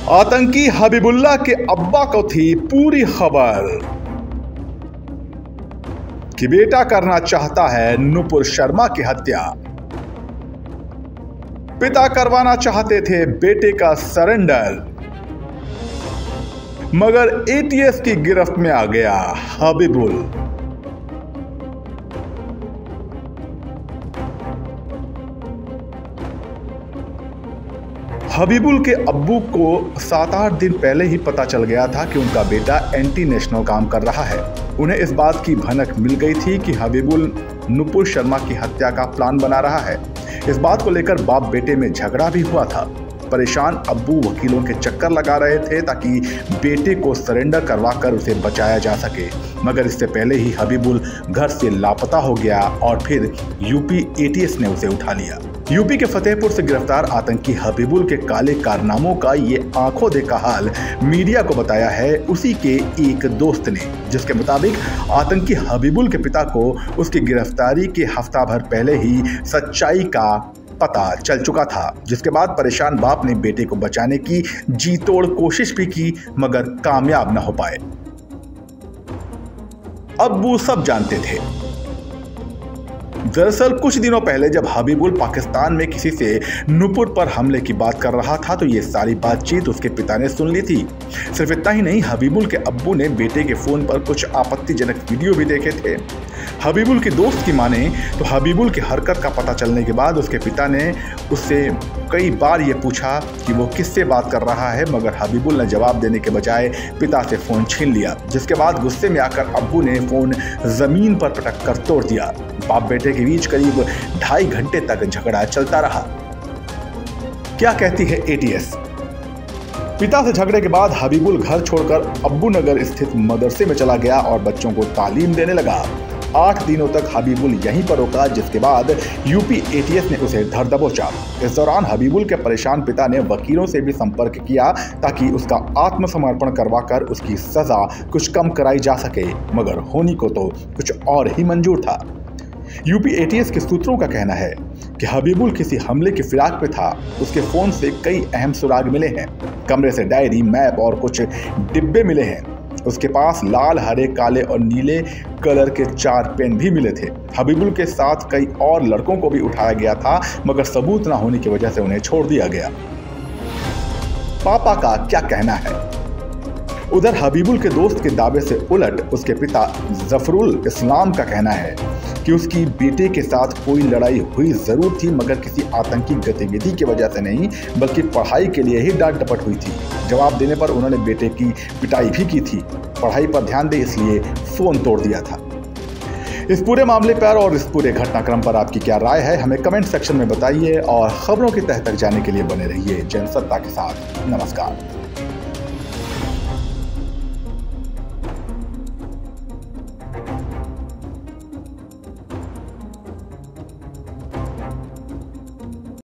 आतंकी हबीबुल्लाह के अब्बा को थी पूरी खबर कि बेटा करना चाहता है नुपुर शर्मा की हत्या। पिता करवाना चाहते थे बेटे का सरेंडर, मगर एटीएस की गिरफ्त में आ गया हबीबुल। हबीबुल के अब्बू को 7-8 दिन पहले ही पता चल गया था कि उनका बेटा एंटी नेशनल काम कर रहा है। उन्हें इस बात की भनक मिल गई थी कि हबीबुल नुपुर शर्मा की हत्या का प्लान बना रहा है। इस बात को लेकर बाप बेटे में झगड़ा भी हुआ था। परेशान अब्बू वकीलों के चक्कर लगा रहे थे ताकि बेटे को सरेंडर करवाकर उसे बचाया जा सके, मगर इससे पहले ही हबीबुल घर से लापता हो गया और फिर यूपी एटीएस ने उसे उठा लिया। यूपी के फतेहपुर से गिरफ्तार आतंकी हबीबुल के काले कारनामों का ये आंखों देखा हाल मीडिया को बताया है उसी के एक दोस्त ने, जिसके मुताबिक आतंकी हबीबुल के पिता को उसकी गिरफ्तारी के हफ्ता भर पहले ही सच्चाई का पता चल चुका था, जिसके बाद परेशान बाप ने बेटे को बचाने की जी तोड़ कोशिश भी की, मगर कामयाब न हो पाए। अब्बू सब जानते थे। दरअसल कुछ दिनों पहले जब हबीबुल पाकिस्तान में किसी से नुपुर पर हमले की बात कर रहा था तो ये सारी बातचीत उसके पिता ने सुन ली थी। सिर्फ इतना ही नहीं, हबीबुल के अब्बू ने बेटे के फोन पर कुछ आपत्तिजनक वीडियो भी देखे थे। हबीबुल की दोस्त की माने तो हबीबुल की हरकत का पता चलने के बाद उसके पिता ने उससे कई बार ये पूछा कि वो किससे बात कर रहा है, मगर हबीबुल ने जवाब देने के बजाय पिता से फोन छीन लिया, जिसके बाद गुस्से में आकर अब्बू ने फोन जमीन पर पटक कर तोड़ दिया। बाप बेटे के बीच करीब 2.5 घंटे तक झगड़ा चलता रहा। क्या कहती है एटीएस? पिता से झगड़े के बाद हबीबुल घर छोड़कर अब्बू नगर स्थित मदरसे में चला गया और बच्चों को तालीम देने लगा। 8 दिनों तक हबीबुल यहीं पर रुका, जिसके बाद यूपी एटीएस ने उसे धर दबोचा। इस दौरान हबीबुल के परेशान पिता ने वकीलों से भी संपर्क किया ताकि उसका आत्मसमर्पण करवाकर उसकी सजा कुछ कम कराई जा सके, मगर होनी को तो कुछ और ही मंजूर था। यूपी एटीएस के सूत्रों का कहना है कि हबीबुल किसी हमले की फिराक में था। उसके फोन से कई अहम सुराग मिले हैं। कमरे से डायरी, मैप और कुछ डिब्बे मिले हैं। उसके पास लाल, हरे, काले और नीले कलर के 4 पेन भी मिले थे। हबीबुल के साथ कई और लड़कों को भी उठाया गया था, मगर सबूत न होने की वजह से उन्हें छोड़ दिया गया। पापा का क्या कहना है? उधर हबीबुल के दोस्त के दावे से उलट उसके पिता जफरुल इस्लाम का कहना है कि उसकी बेटे के साथ कोई लड़ाई हुई जरूर थी, मगर किसी आतंकी गतिविधि की वजह से नहीं, बल्कि पढ़ाई के लिए ही डांट डपट हुई थी। जवाब देने पर उन्होंने बेटे की पिटाई भी की थी। पढ़ाई पर ध्यान दे इसलिए फोन तोड़ दिया था। इस पूरे मामले पर और इस पूरे घटनाक्रम पर आपकी क्या राय है, हमें कमेंट सेक्शन में बताइए और खबरों की तह तक जाने के लिए बने रहिए जनसत्ता के साथ। नमस्कार।